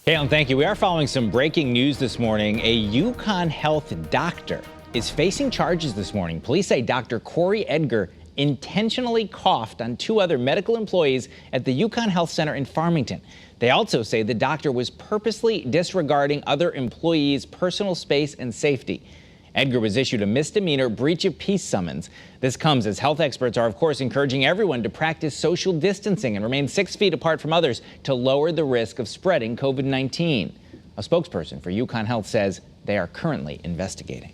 Caitlin, thank you. We are following some breaking news this morning. A Yukon Health doctor is facing charges this morning. Police say Dr. Corey Edgar intentionally coughed on two other medical employees at the Yukon Health Center in Farmington. They also say the doctor was purposely disregarding other employees' personal space and safety. Edgar was issued a misdemeanor breach of peace summons. This comes as health experts are, of course, encouraging everyone to practice social distancing and remain 6 feet apart from others to lower the risk of spreading COVID-19. A spokesperson for Yukon Health says they are currently investigating.